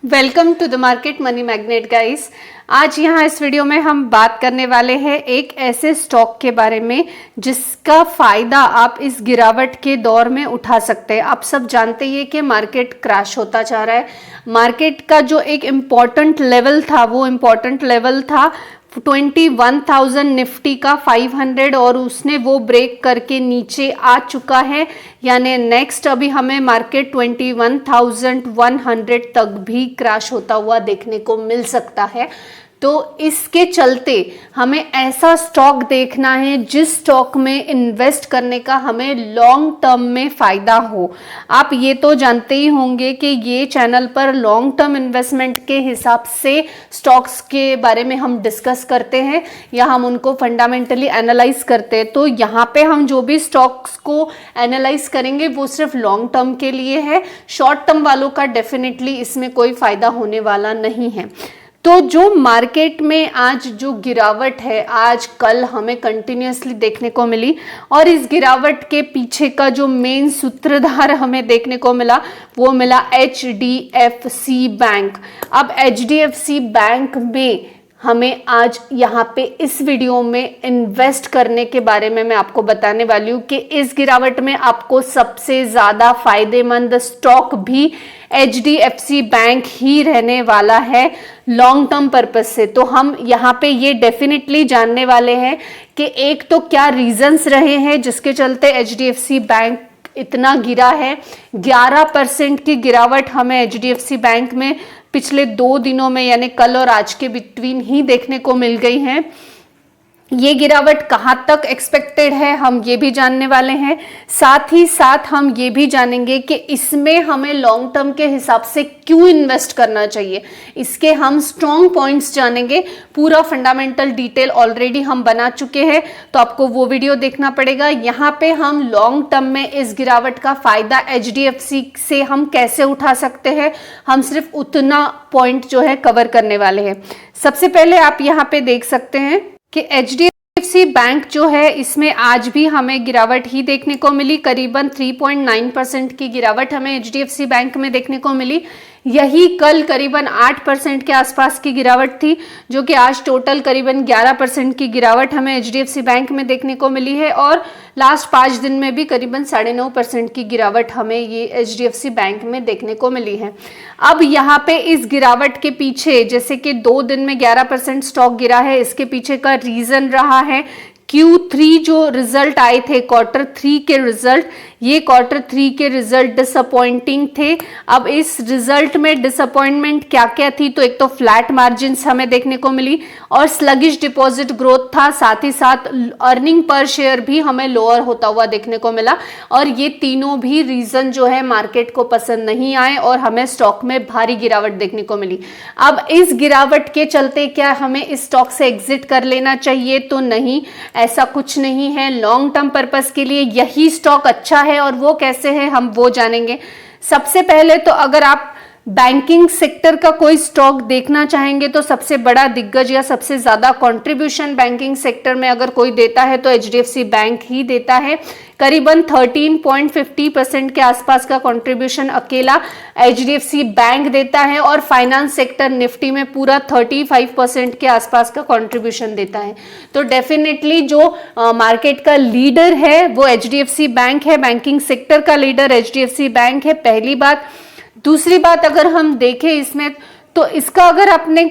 Welcome to the market money magnet guys. आज यहाँ इस वीडियो में हम बात करने वाले हैं एक ऐसे स्टॉक के बारे में जिसका फायदा आप इस गिरावट के दौर में उठा सकते हैं। आप सब जानते ही हैं कि मार्केट क्रैश होता जा रहा है। मार्केट का जो एक इम्पॉर्टेंट लेवल था वो इम्पॉर्टेंट लेवल था 21,000 निफ्टी का 500 और उसने वो ब्रेक करके नीचे आ चुका है। यानी नेक्स्ट अभी हमें मार्केट 21,100 तक भी क्रैश होता हुआ देखने को मिल सकता है। तो इसके चलते हमें ऐसा स्टॉक देखना है जिस स्टॉक में इन्वेस्ट करने का हमें लॉन्ग टर्म में फ़ायदा हो। आप ये तो जानते ही होंगे कि ये चैनल पर लॉन्ग टर्म इन्वेस्टमेंट के हिसाब से स्टॉक्स के बारे में हम डिस्कस करते हैं या हम उनको फंडामेंटली एनालाइज करते हैं। तो यहाँ पे हम जो भी स्टॉक्स को एनालाइज करेंगे वो सिर्फ लॉन्ग टर्म के लिए है। शॉर्ट टर्म वालों का डेफिनेटली इसमें कोई फ़ायदा होने वाला नहीं है। तो जो मार्केट में आज जो गिरावट है आज कल हमें कंटिन्यूसली देखने को मिली और इस गिरावट के पीछे का जो मेन सूत्रधार हमें देखने को मिला वो मिला HDFC बैंक। अब HDFC बैंक में हमें आज यहाँ पे इस वीडियो में इन्वेस्ट करने के बारे में मैं आपको बताने वाली हूँ कि इस गिरावट में आपको सबसे ज़्यादा फायदेमंद स्टॉक भी HDFC बैंक ही रहने वाला है लॉन्ग टर्म पर्पस से। तो हम यहाँ पे ये डेफिनेटली जानने वाले हैं कि एक तो क्या रीजंस रहे हैं जिसके चलते HDFC बैंक इतना गिरा है। 11% की गिरावट हमें HDFC बैंक में पिछले 2 दिनों में यानी कल और आज के बिटवीन ही देखने को मिल गई है। ये गिरावट कहाँ तक एक्सपेक्टेड है हम ये भी जानने वाले हैं। साथ ही साथ हम ये भी जानेंगे कि इसमें हमें लॉन्ग टर्म के हिसाब से क्यों इन्वेस्ट करना चाहिए। इसके हम स्ट्रॉन्ग पॉइंट्स जानेंगे। पूरा फंडामेंटल डिटेल ऑलरेडी हम बना चुके हैं तो आपको वो वीडियो देखना पड़ेगा। यहाँ पे हम लॉन्ग टर्म में इस गिरावट का फायदा HDFC से हम कैसे उठा सकते हैं हम सिर्फ उतना पॉइंट जो है कवर करने वाले हैं। सबसे पहले आप यहाँ पे देख सकते हैं कि HDFC बैंक जो है इसमें आज भी हमें गिरावट ही देखने को मिली। करीबन 3.9% की गिरावट हमें HDFC बैंक में देखने को मिली। यही कल करीबन 8% के आसपास की गिरावट थी जो कि आज टोटल करीबन 11% की गिरावट हमें HDFC बैंक में देखने को मिली है और लास्ट 5 दिन में भी करीबन 9.5% की गिरावट हमें ये HDFC बैंक में देखने को मिली है। अब यहाँ पे इस गिरावट के पीछे जैसे कि 2 दिन में 11% स्टॉक गिरा है, इसके पीछे का रीज़न रहा है Q3 जो रिजल्ट आए थे Q3 के रिजल्ट, ये Q3 के रिजल्ट डिसअपॉइंटिंग थे। अब इस रिजल्ट में डिसअपॉइंटमेंट क्या क्या थी तो एक तो फ्लैट मार्जिन्स हमें देखने को मिली और स्लगिश डिपॉजिट ग्रोथ था। साथ ही साथ अर्निंग पर शेयर भी हमें लोअर होता हुआ देखने को मिला और ये तीनों भी रीजन जो है मार्केट को पसंद नहीं आए और हमें स्टॉक में भारी गिरावट देखने को मिली। अब इस गिरावट के चलते क्या हमें इस स्टॉक से एग्जिट कर लेना चाहिए तो नहीं, ऐसा कुछ नहीं है। लॉन्ग टर्म पर्पस के लिए यही स्टॉक अच्छा है और वो कैसे है हम वो जानेंगे। सबसे पहले तो अगर आप बैंकिंग सेक्टर का कोई स्टॉक देखना चाहेंगे तो सबसे बड़ा दिग्गज या सबसे ज़्यादा कंट्रीब्यूशन बैंकिंग सेक्टर में अगर कोई देता है तो HDFC बैंक ही देता है। करीबन 13.50% के आसपास का कंट्रीब्यूशन अकेला HDFC बैंक देता है और फाइनेंस सेक्टर निफ्टी में पूरा 35% के आसपास का कंट्रीब्यूशन देता है। तो डेफिनेटली जो मार्केट का लीडर है वो HDFC बैंक है, बैंकिंग सेक्टर का लीडर HDFC बैंक है, पहली बात। दूसरी बात अगर हम देखें इसमें तो इसका अगर आपने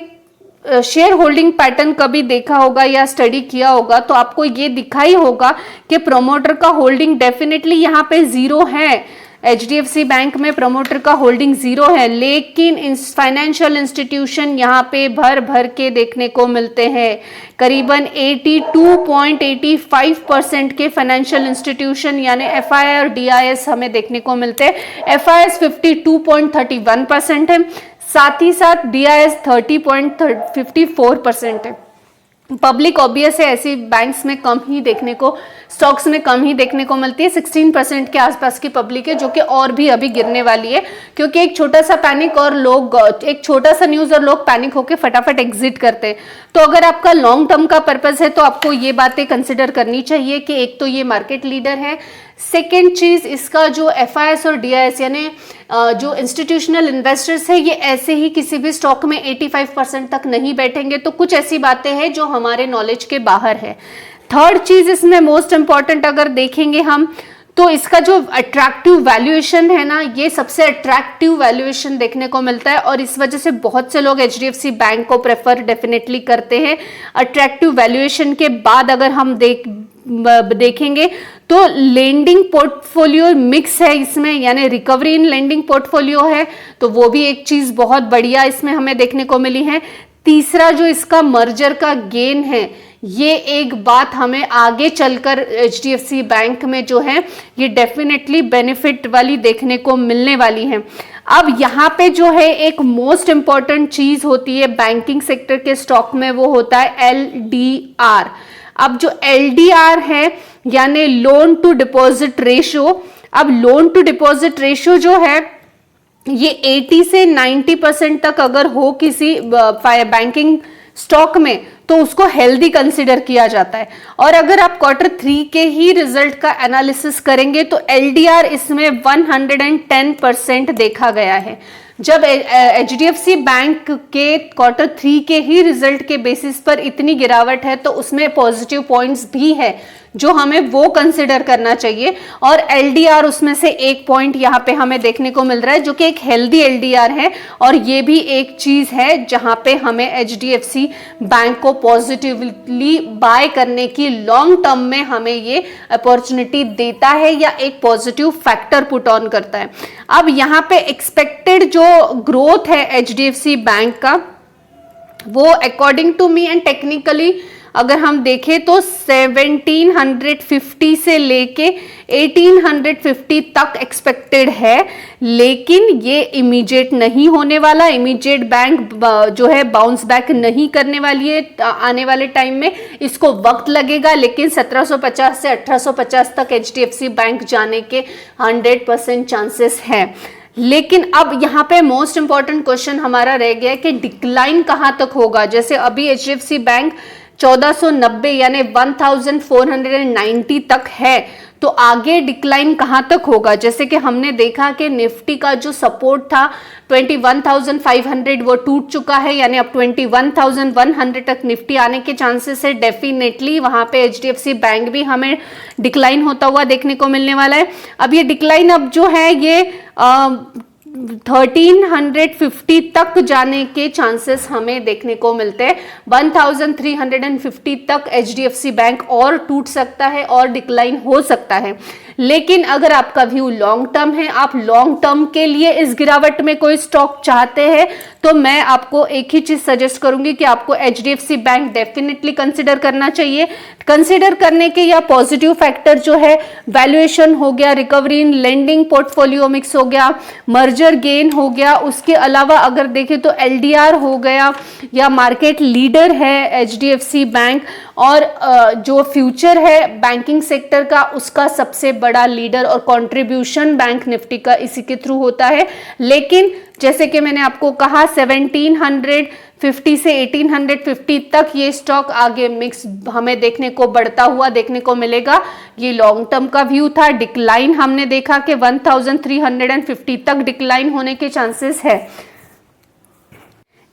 शेयर होल्डिंग पैटर्न कभी देखा होगा या स्टडी किया होगा तो आपको ये दिखाई होगा कि प्रमोटर का होल्डिंग डेफिनेटली यहाँ पे 0 है। HDFC बैंक में प्रमोटर का होल्डिंग 0 है, लेकिन फाइनेंशियल इंस्टीट्यूशन यहाँ पे भर भर के देखने को मिलते हैं। करीबन 82.85% के फाइनेंशियल इंस्टीट्यूशन यानी FII और DIS हमें देखने को मिलते हैं। FIS 52.31% है, साथ ही साथ DIS 30.54% है। पब्लिक ऑब्वियस है ऐसी बैंक्स में कम ही देखने को, स्टॉक्स में कम ही देखने को मिलती है। 16% के आसपास की पब्लिक है जो कि और भी अभी गिरने वाली है क्योंकि एक छोटा सा पैनिक और लोग एक छोटा सा न्यूज़ और लोग पैनिक होकर फटाफट एग्जिट करते हैं। तो अगर आपका लॉन्ग टर्म का पर्पस है तो आपको ये बातें कंसिडर करनी चाहिए कि एक तो ये मार्केट लीडर है, सेकेंड चीज, इसका जो FIS और DIS यानी जो इंस्टीट्यूशनल इन्वेस्टर्स है, ये ऐसे ही किसी भी स्टॉक में 85% तक नहीं बैठेंगे। तो कुछ ऐसी बातें हैं जो हमारे नॉलेज के बाहर है। थर्ड चीज इसमें मोस्ट इंपॉर्टेंट अगर देखेंगे हम, तो इसका जो अट्रैक्टिव वैल्यूएशन है ना, ये सबसे अट्रैक्टिव वैल्यूएशन देखने को मिलता है और इस वजह से बहुत से लोग HDFC बैंक को प्रेफर डेफिनेटली करते हैं। अट्रैक्टिव वैल्यूएशन के बाद अगर हम देखेंगे तो लेंडिंग पोर्टफोलियो मिक्स है इसमें, यानी रिकवरी इन लेंडिंग पोर्टफोलियो है, तो वो भी एक चीज बहुत बढ़िया इसमें हमें देखने को मिली है। तीसरा जो इसका मर्जर का गेन है, ये एक बात हमें आगे चलकर HDFC बैंक में जो है ये डेफिनेटली बेनिफिट वाली देखने को मिलने वाली है। अब यहाँ पे जो है एक मोस्ट इंपॉर्टेंट चीज होती है बैंकिंग सेक्टर के स्टॉक में, वो होता है LDR। अब जो LDR है यानी लोन टू डिपॉजिट रेशियो, अब लोन टू डिपॉजिट रेशियो जो है ये 80 से 90% तक अगर हो किसी बैंकिंग स्टॉक में तो उसको हेल्दी कंसिडर किया जाता है। और अगर आप Q3 के ही रिजल्ट का एनालिसिस करेंगे तो LDR इसमें 110% देखा गया है। जब HDFC बैंक के Q3 के ही रिजल्ट के बेसिस पर इतनी गिरावट है तो उसमें पॉजिटिव पॉइंट्स भी है जो हमें वो कंसिडर करना चाहिए, और LDR उसमें से एक पॉइंट यहाँ पे हमें देखने को मिल रहा है जो कि एक हेल्दी LDR है। और ये भी एक चीज है जहां पे हमें HDFC बैंक को पॉजिटिवली बाय करने की लॉन्ग टर्म में हमें ये अपॉर्चुनिटी देता है या एक पॉजिटिव फैक्टर पुट ऑन करता है। अब यहाँ पे एक्सपेक्टेड जो ग्रोथ है HDFC बैंक का, वो according to me and technically अगर हम देखें तो 1750 से लेके 1850 तक एक्सपेक्टेड है, लेकिन ये इमीडिएट नहीं होने वाला। इमीडिएट बैंक जो है बाउंस बैक नहीं करने वाली है आने वाले टाइम में, इसको वक्त लगेगा। लेकिन 1750 से 1850 तक HDFC बैंक जाने के 100% चांसेस है। लेकिन अब यहाँ पे मोस्ट इंपॉर्टेंट क्वेश्चन हमारा रह गया कि डिक्लाइन कहां तक होगा। जैसे अभी HDFC बैंक 1490 यानी 1490 तक है, तो आगे डिक्लाइन कहां तक होगा। जैसे कि हमने देखा कि निफ्टी का जो सपोर्ट था 21,500 वो टूट चुका है, यानी अब 21,100 तक निफ्टी आने के चांसेस है। डेफिनेटली वहां पे HDFC बैंक भी हमें डिक्लाइन होता हुआ देखने को मिलने वाला है। अब ये डिक्लाइन अब जो है ये 1350 तक जाने के चांसेस हमें देखने को मिलते हैं। 1350 तक HDFC बैंक और टूट सकता है और डिक्लाइन हो सकता है। लेकिन अगर आपका व्यू लॉन्ग टर्म है, आप लॉन्ग टर्म के लिए इस गिरावट में कोई स्टॉक चाहते हैं, तो मैं आपको एक ही चीज सजेस्ट करूंगी कि आपको HDFC बैंक डेफिनेटली कंसिडर करना चाहिए। कंसिडर करने के या पॉजिटिव फैक्टर जो है वैल्यूएशन हो गया, recovery in lending portfolio mix हो गया, मर्जर गेन हो गया, उसके अलावा अगर देखें तो LDR हो गया, या मार्केट लीडर है HDFC बैंक, और जो फ्यूचर है बैंकिंग सेक्टर का उसका सबसे बड़ा लीडर और कंट्रीब्यूशन बैंक निफ्टी का इसी के थ्रू होता है। लेकिन जैसे कि मैंने आपको कहा 1750 से 1850 तक ये स्टॉक आगे मिक्स हमें देखने को बढ़ता हुआ देखने को मिलेगा। ये लॉन्ग टर्म का व्यू था। डिक्लाइन हमने देखा कि 1350 तक डिक्लाइन होने के चांसेस है।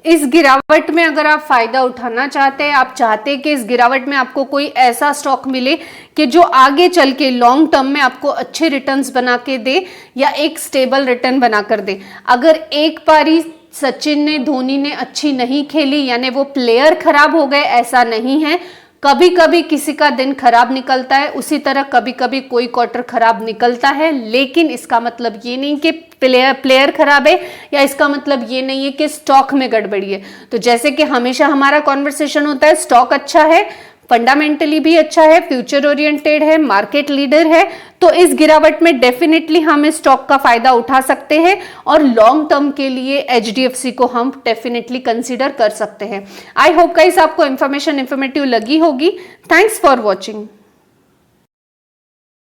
इस गिरावट में अगर आप फायदा उठाना चाहते हैं, आप चाहते हैं कि इस गिरावट में आपको कोई ऐसा स्टॉक मिले कि जो आगे चल के लॉन्ग टर्म में आपको अच्छे रिटर्न्स बना के दे या एक स्टेबल रिटर्न बना कर दे। अगर एक पारी सचिन ने, धोनी ने अच्छी नहीं खेली यानी वो प्लेयर खराब हो गए, ऐसा नहीं है। कभी कभी किसी का दिन खराब निकलता है, उसी तरह कभी कभी कोई क्वार्टर खराब निकलता है। लेकिन इसका मतलब ये नहीं कि प्लेयर खराब है, या इसका मतलब ये नहीं है कि स्टॉक में गड़बड़ी है। तो जैसे कि हमेशा हमारा कॉन्वर्सेशन होता है, स्टॉक अच्छा है, फंडामेंटली भी अच्छा है, फ्यूचर ओरिएंटेड है, मार्केट लीडर है, तो इस गिरावट में डेफिनेटली हम इस स्टॉक का फायदा उठा सकते हैं और लॉन्ग टर्म के लिए HDFC को हम डेफिनेटली कंसीडर कर सकते हैं। आई होप गाइस आपको इंफॉर्मेटिव लगी होगी। Thanks for watching.